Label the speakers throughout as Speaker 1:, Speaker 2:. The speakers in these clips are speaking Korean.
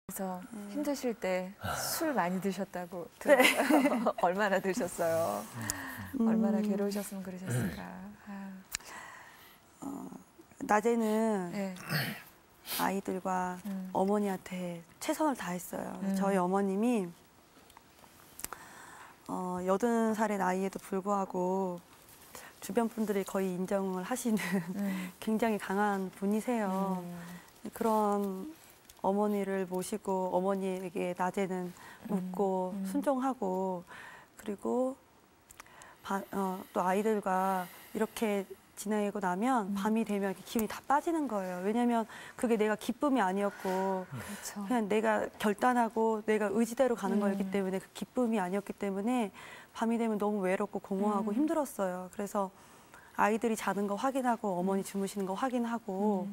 Speaker 1: 그래서 힘드실 때 술 많이 드셨다고 들어요. 네. 얼마나 드셨어요? 얼마나 괴로우셨으면 그러셨을까?
Speaker 2: 낮에는
Speaker 1: 네.
Speaker 2: 아이들과 어머니한테 최선을 다했어요. 저희 어머님이 80살의 나이에도 불구하고 주변 분들이 거의 인정을 하시는 굉장히 강한 분이세요. 그런 어머니를 모시고 어머니에게 낮에는 웃고 순종하고, 그리고 또 아이들과 이렇게 지내고 나면 밤이 되면 이렇게 기운이 다 빠지는 거예요. 왜냐면 그게 내가 기쁨이 아니었고
Speaker 1: 그렇죠.
Speaker 2: 그냥 내가 결단하고 내가 의지대로 가는 거였기 때문에 그 기쁨이 아니었기 때문에 밤이 되면 너무 외롭고 공허하고 힘들었어요. 그래서 아이들이 자는 거 확인하고 어머니 주무시는 거 확인하고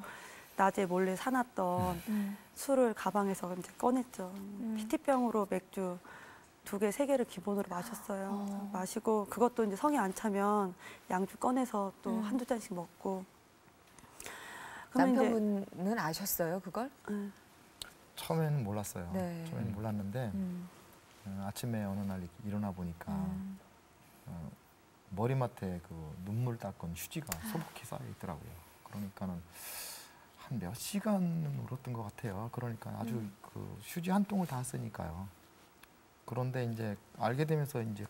Speaker 2: 낮에 몰래 사놨던 술을 가방에서 이제 꺼냈죠. PT병으로 맥주 2개, 3개를 기본으로 마셨어요. 마시고 그것도 이제 성이 안 차면 양주 꺼내서 또 한두 잔씩 먹고.
Speaker 1: 남편분은 아셨어요, 그걸?
Speaker 3: 처음에는 몰랐어요.
Speaker 1: 네.
Speaker 3: 처음에는 몰랐는데 아침에 어느 날 일어나 보니까 머리맡에 그 눈물 닦은 휴지가 소복히 쌓여 있더라고요. 그러니까는 한 몇 시간은 울었던 것 같아요. 그러니까 아주 그 휴지 한 통을 다 쓰니까요. 그런데 이제 알게 되면서 이제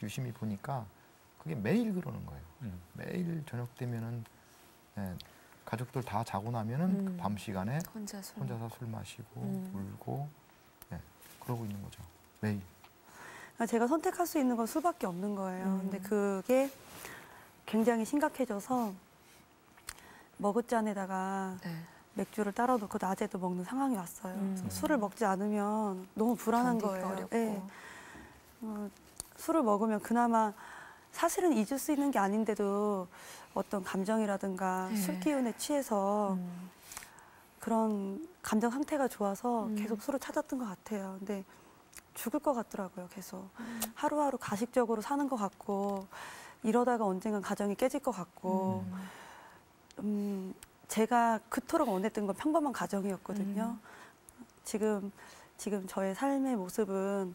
Speaker 3: 유심히 보니까 그게 매일 그러는 거예요. 매일 저녁 되면은 가족들 다 자고 나면은 그 밤 시간에 혼자서 술 마시고 울고 그러고 있는 거죠. 매일.
Speaker 2: 제가 선택할 수 있는 건 술밖에 없는 거예요. 근데 그게 굉장히 심각해져서 머그잔에다가 맥주를 따라 놓고 낮에도 먹는 상황이 왔어요. 술을 먹지 않으면 너무 불안한 거예요.
Speaker 1: 어렵고.
Speaker 2: 네. 술을 먹으면 그나마 사실은 잊을 수 있는 게 아닌데도 어떤 감정이라든가 술 기운에 취해서 그런 감정 상태가 좋아서 계속 술을 찾았던 것 같아요. 근데 죽을 것 같더라고요, 계속. 하루하루 가식적으로 사는 것 같고, 이러다가 언젠간 가정이 깨질 것 같고, 제가 그토록 원했던 건 평범한 가정이었거든요. 지금 저의 삶의 모습은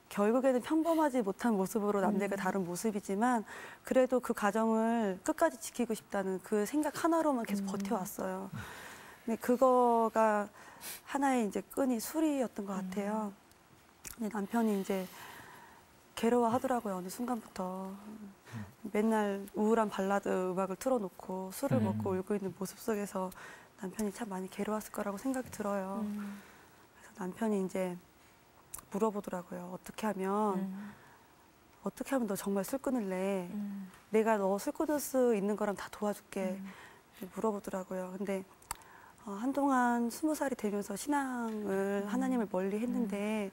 Speaker 2: 결국에는 평범하지 못한 모습으로 남들과 다른 모습이지만, 그래도 그 가정을 끝까지 지키고 싶다는 그 생각 하나로만 계속 버텨왔어요. 근데 그거가 하나의 이제 끈이 술이었던 것 같아요. 근데 남편이 이제 괴로워하더라고요, 어느 순간부터. 맨날 우울한 발라드 음악을 틀어놓고 술을 먹고 울고 있는 모습 속에서 남편이 참 많이 괴로웠을 거라고 생각이 들어요. 그래서 남편이 이제 물어보더라고요. 어떻게 하면 너 정말 술 끊을래? 내가 너 술 끊을 수 있는 거라면 다 도와줄게. 물어보더라고요. 근데 한동안 20살이 되면서 신앙을 하나님을 멀리 했는데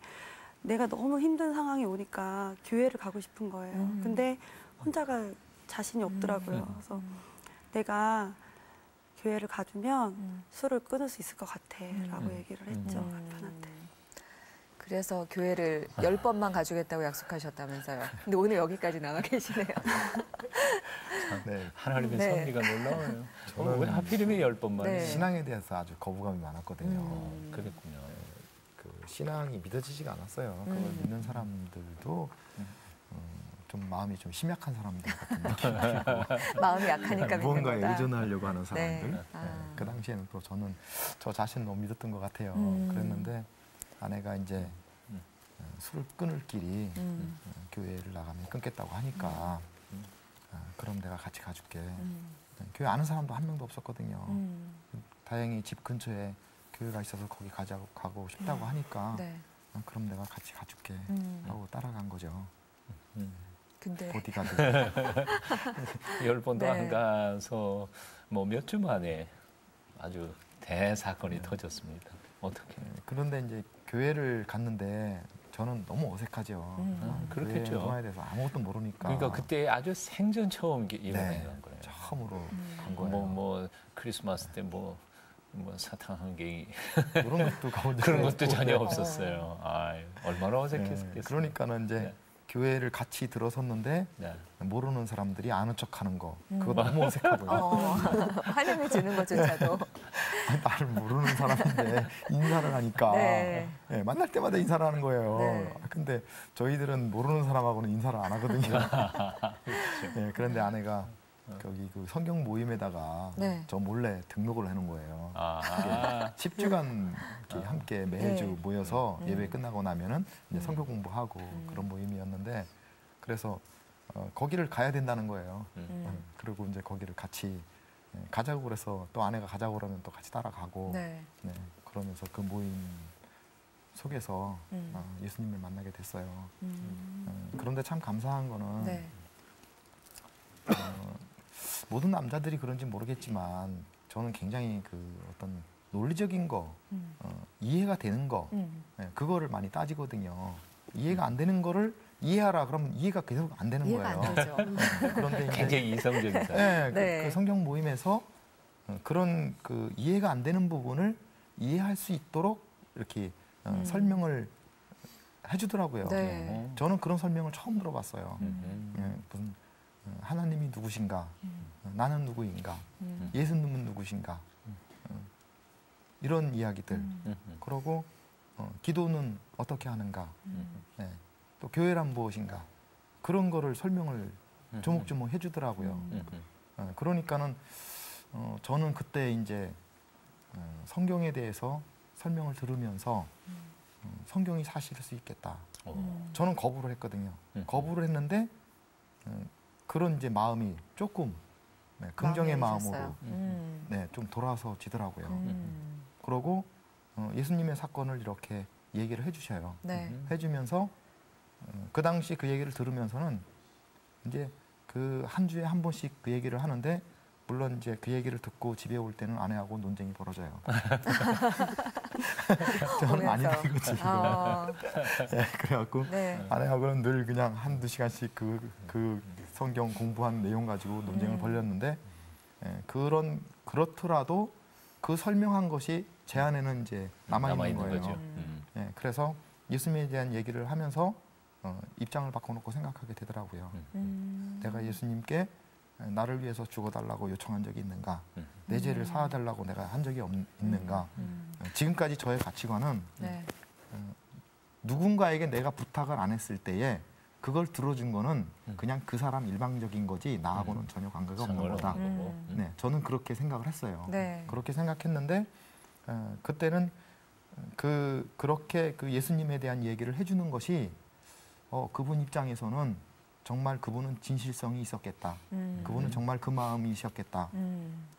Speaker 2: 내가 너무 힘든 상황이 오니까 교회를 가고 싶은 거예요. 근데 혼자 갈 자신이 없더라고요. 그래서 내가 교회를 가주면 술을 끊을 수 있을 것 같아 라고 얘기를 했죠, 남편한테.
Speaker 1: 그래서 교회를 10번만 가주겠다고 약속하셨다면서요. 근데 오늘 여기까지 나와 계시네요.
Speaker 3: 네.
Speaker 4: 하나님의
Speaker 1: 네.
Speaker 4: 섭리가 놀라워요.
Speaker 3: 저는
Speaker 4: 왜 하필이면 10번만
Speaker 1: 네.
Speaker 3: 신앙에 대해서 아주 거부감이 많았거든요.
Speaker 4: 그랬군요.
Speaker 3: 그 신앙이 믿어지지가 않았어요. 그걸 믿는 사람들도 좀 마음이 좀 심약한 사람들 같은 느낌이고
Speaker 1: 마음이 약하니까 믿는
Speaker 3: 무언가에
Speaker 1: 거다.
Speaker 3: 의존하려고 하는 사람들.
Speaker 1: 네.
Speaker 3: 그 당시에는 또 저는 저 자신을 너무 믿었던 것 같아요. 그랬는데 아내가 이제 술을 끊을 길이 교회를 나가면 끊겠다고 하니까 그럼 내가 같이 가줄게. 교회 아는 사람도 한 명도 없었거든요. 다행히 집 근처에 교회가 있어서 거기 가고 싶다고 하니까
Speaker 1: 네.
Speaker 3: 그럼 내가 같이 가줄게 하고 따라간 거죠.
Speaker 1: 근데
Speaker 3: 보디가드.
Speaker 4: 10번도
Speaker 1: 네.
Speaker 4: 안 가서 뭐 몇 주 만에 아주 대사건이 터졌습니다. 어떻게?
Speaker 3: 그런데 이제 교회를 갔는데 저는 너무 어색하죠.
Speaker 4: 그렇겠죠.
Speaker 3: 교회 문화에 대해서 아무것도 모르니까.
Speaker 4: 그러니까 그때 아주 생전 처음 일어난 거예요.
Speaker 3: 처음으로 간 거예요.
Speaker 4: 뭐 크리스마스 때 뭐 사탕 한 개
Speaker 3: 그런 것도 가본 적이
Speaker 4: 그런 것도
Speaker 3: 없고.
Speaker 4: 전혀 없었어요. 아, 얼마나 어색했겠어요.
Speaker 3: 그러니까는 이제 교회를 같이 들어섰는데
Speaker 4: 네.
Speaker 3: 모르는 사람들이 아는 척하는 거 그거 너무 어색하고요.
Speaker 1: 환영해 주는 것조차도.
Speaker 3: 나를 모르는 사람인데 인사를 하니까
Speaker 1: 네.
Speaker 3: 예, 만날 때마다 인사를 하는 거예요.
Speaker 1: 네.
Speaker 3: 근데 저희들은 모르는 사람하고는 인사를 안 하거든요. 예, 그런데 아내가 거기 그 성경 모임에다가
Speaker 1: 네.
Speaker 3: 저 몰래 등록을 해놓은 거예요.
Speaker 4: 아,
Speaker 3: 10주간 이렇게 함께 매주
Speaker 1: 네.
Speaker 3: 모여서 예배 끝나고 나면은 이제
Speaker 1: 음.
Speaker 3: 성경 공부하고 그런 모임이었는데 그래서 거기를 가야 된다는 거예요. 그리고 이제 거기를 같이 가자고 그래서 또 아내가 가자고 그러면 또 같이 따라가고
Speaker 1: 네.
Speaker 3: 네, 그러면서 그 모임 속에서 예수님을 만나게 됐어요. 그런데 참 감사한 거는
Speaker 1: 네.
Speaker 3: 모든 남자들이 그런지 모르겠지만 저는 굉장히 그 어떤 논리적인 거, 이해가 되는 거, 그거를 많이 따지거든요. 이해가 안 되는 거를 이해하라 그러면 이해가 계속 안 되는
Speaker 1: 이해가
Speaker 3: 거예요.
Speaker 1: 안 되죠.
Speaker 3: 그런데 이제
Speaker 4: 굉장히 이성적이다.
Speaker 3: 네,
Speaker 1: 네.
Speaker 3: 그 성경 모임에서 그런 그 이해가 안 되는 부분을 이해할 수 있도록 이렇게 설명을 해주더라고요.
Speaker 1: 네.
Speaker 3: 저는 그런 설명을 처음 들어봤어요. 무슨 하나님이 누구신가, 나는 누구인가, 예수님은 누구신가, 이런 이야기들. 그러고 기도는 어떻게 하는가, 네. 또 교회란 무엇인가, 그런 거를 설명을 조목조목 해주더라고요. 그러니까는 저는 그때 이제 성경에 대해서 설명을 들으면서 성경이 사실일 수 있겠다. 저는 거부를 했거든요. 거부를 했는데 그런 이제 마음이 조금 긍정의 마음으로 네, 좀 돌아서지더라고요. 그러고 예수님의 사건을 이렇게 얘기를 해주셔요.
Speaker 1: 네.
Speaker 3: 해주면서 그 당시 그 얘기를 들으면서는 이제 그 한 주에 한 번씩 그 얘기를 하는데 물론 이제 그 얘기를 듣고 집에 올 때는 아내하고 논쟁이 벌어져요. 저는 많이 알고 지금. 네, 그래갖고
Speaker 1: 네.
Speaker 3: 아내하고는 늘 그냥 한두 시간씩 그 성경 공부한 내용 가지고 논쟁을 벌였는데 그렇더라도 그 설명한 것이 제 안에는 이제 남아있는 거예요.
Speaker 4: 거죠.
Speaker 3: 네, 그래서 예수님에 대한 얘기를 하면서 입장을 바꿔놓고 생각하게 되더라고요. 내가 예수님께 나를 위해서 죽어달라고 요청한 적이 있는가? 내 죄를 사하달라고 내가 한 적이 있는가? 지금까지 저의 가치관은
Speaker 1: 네.
Speaker 3: 누군가에게 내가 부탁을 안 했을 때에 그걸 들어준 거는 그냥 그 사람 일방적인 거지 나하고는 전혀 관계가 없는 거다. 네, 저는 그렇게 생각을 했어요.
Speaker 1: 네.
Speaker 3: 그렇게 생각했는데 그때는 그렇게 그 예수님에 대한 얘기를 해주는 것이 그분 입장에서는 정말 그분은 진실성이 있었겠다. 그분은 정말 그 마음이셨겠다.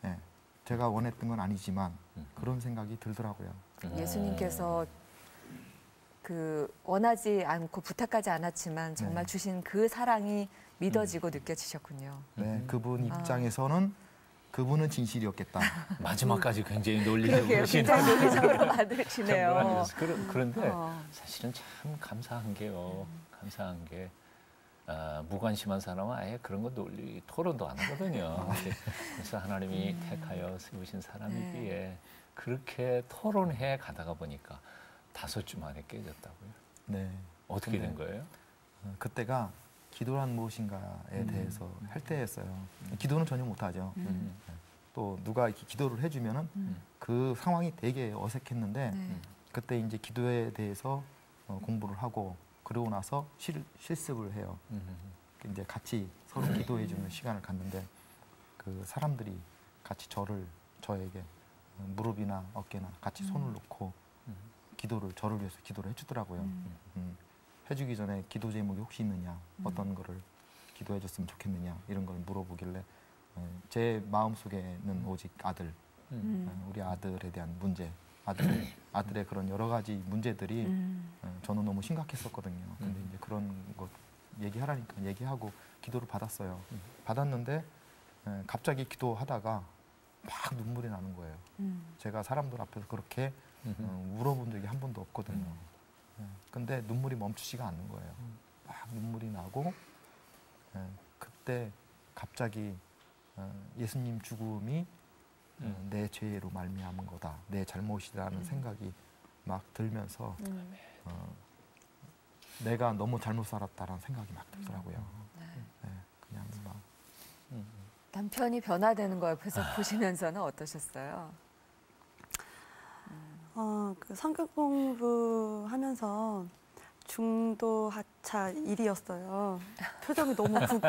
Speaker 3: 네, 제가 원했던 건 아니지만 그런 생각이 들더라고요.
Speaker 1: 예수님께서 그 원하지 않고 부탁하지 않았지만 정말
Speaker 3: 네.
Speaker 1: 주신 그 사랑이 믿어지고 느껴지셨군요.
Speaker 3: 네, 그분 입장에서는 그분은 진실이었겠다.
Speaker 4: 마지막까지 굉장히
Speaker 1: 그러게요.
Speaker 4: 논리적으로
Speaker 1: 굉장히 논리적으로 만드시네요.
Speaker 4: 그런데 사실은 참 감사한 게요. 감사한 게 무관심한 사람은 아예 그런 거 논리 토론도 안 하거든요. 그래서 하나님이 택하여 세우신 사람이기에 그렇게 토론해 가다가 보니까 5주 만에 깨졌다고요.
Speaker 3: 네.
Speaker 4: 어떻게 된 거예요?
Speaker 3: 그때가 기도란 무엇인가에 대해서 할 때였어요. 기도는 전혀 못하죠. 또 누가 이렇게 기도를 해주면은 그 상황이 되게 어색했는데 그때 이제 기도에 대해서 공부를 하고 그러고 나서 실습을 해요. 이제 같이 서로 기도해주는 시간을 갖는데 그 사람들이 같이 저에게 무릎이나 어깨나 같이 손을 놓고 저를 위해서 기도를 해주더라고요. 해주기 전에 기도 제목이 혹시 있느냐, 어떤 거를 기도해줬으면 좋겠느냐 이런 걸 물어보길래 제 마음속에는 오직 아들, 우리 아들에 대한 문제, 아들의 그런 여러 가지 문제들이 저는 너무 심각했었거든요. 근데 이제 그런 것 얘기하라니까 얘기하고 기도를 받았어요. 받았는데 갑자기 기도하다가 막 눈물이 나는 거예요. 제가 사람들 앞에서 그렇게 울어본 적이 한 번도 없거든요. 근데 눈물이 멈추지가 않는 거예요. 막 눈물이 나고 그때 갑자기 예수님 죽음이 내 죄로 말미암은 거다, 내 잘못이라는 생각이 막 들면서 내가 너무 잘못 살았다라는 생각이 막 들더라고요. 네, 그냥 막
Speaker 1: 남편이 변화되는 거 옆에서 보시면서는 어떠셨어요?
Speaker 2: 그 성격 공부하면서 중도 하차 1위였어요. 표정이 너무 붓고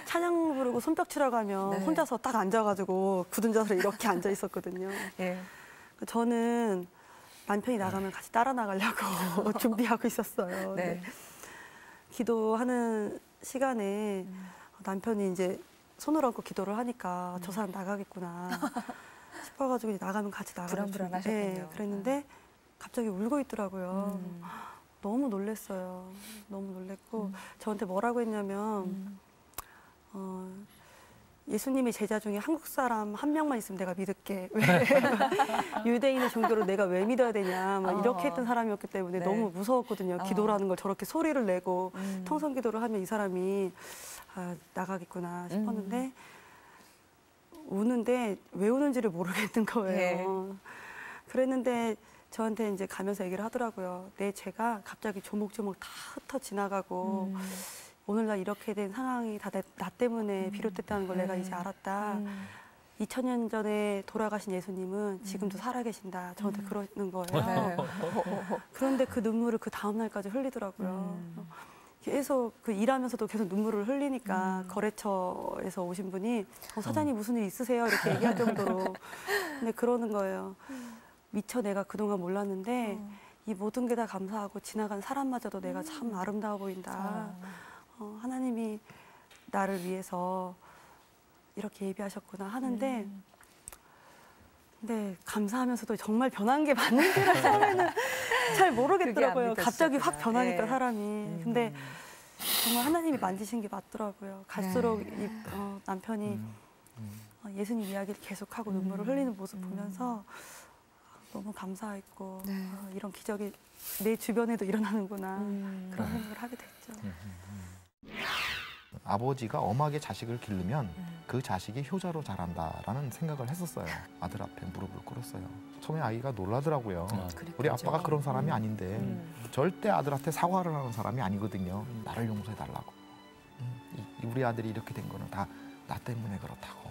Speaker 2: 찬양 부르고 손뼉치러 가면
Speaker 1: 네.
Speaker 2: 혼자서 딱 앉아가지고 굳은 자세로 이렇게 앉아 있었거든요.
Speaker 1: 예.
Speaker 2: 저는 남편이 나가면 같이 따라 나가려고 준비하고 있었어요.
Speaker 1: 네.
Speaker 2: 근데 기도하는 시간에 남편이 이제 손을 얹고 기도를 하니까 저 사람 나가겠구나 싶어가지고 이제 나가면 같이 나가려고
Speaker 1: 불안불안하셨군요.
Speaker 2: 네, 그랬는데 갑자기 울고 있더라고요. 너무 놀랬어요. 너무 놀랬고 저한테 뭐라고 했냐면 예수님의 제자 중에 한국 사람 한 명만 있으면 내가 믿을게. 왜 유대인의 종교를 내가 왜 믿어야 되냐. 막 이렇게 했던 사람이었기 때문에
Speaker 1: 네.
Speaker 2: 너무 무서웠거든요. 기도라는 걸 저렇게 소리를 내고 통성 기도를 하면 이 사람이 나가겠구나 싶었는데 우는데 왜 우는지를 모르겠는 거예요. 그랬는데 저한테 이제 가면서 얘기를 하더라고요. 내 죄가 갑자기 조목조목 다 흩어 지나가고 오늘날 이렇게 된 상황이 다 나 때문에 비롯됐다는 걸 내가 이제 알았다. 2000년 전에 돌아가신 예수님은 지금도 살아계신다. 저한테 그러는 거예요.
Speaker 1: 네.
Speaker 2: 그런데 그 눈물을 그 다음 날까지 흘리더라고요. 계속 그 일하면서도 계속 눈물을 흘리니까 거래처에서 오신 분이 사장님 무슨 일 있으세요? 이렇게 얘기할 정도로. 근데 그러는 거예요. 미처 내가 그동안 몰랐는데 이 모든 게 다 감사하고 지나간 사람마저도 내가 참 아름다워 보인다. 하나님이 나를 위해서 이렇게 예비하셨구나 하는데 근데 감사하면서도 정말 변한 게 맞는지를 처음에는 잘 모르겠더라고요. 갑자기 확 변하니까
Speaker 1: 네.
Speaker 2: 사람이. 근데 정말 하나님이 만지신 게 맞더라고요. 갈수록 이, 남편이 예수님 이야기를 계속하고 눈물을 흘리는 모습 보면서 너무 감사했고 이런 기적이 내 주변에도 일어나는구나 그런 생각을 하게 됐죠.
Speaker 3: 아버지가 엄하게 자식을 기르면 그 자식이 효자로 자란다라는 생각을 했었어요. 아들 앞에 무릎을 꿇었어요. 처음에 아이가 놀라더라고요. 우리 아빠가 그런 사람이 아닌데 절대 아들한테 사과를 하는 사람이 아니거든요. 나를 용서해달라고. 우리 아들이 이렇게 된 거는 다 나 때문에 그렇다고.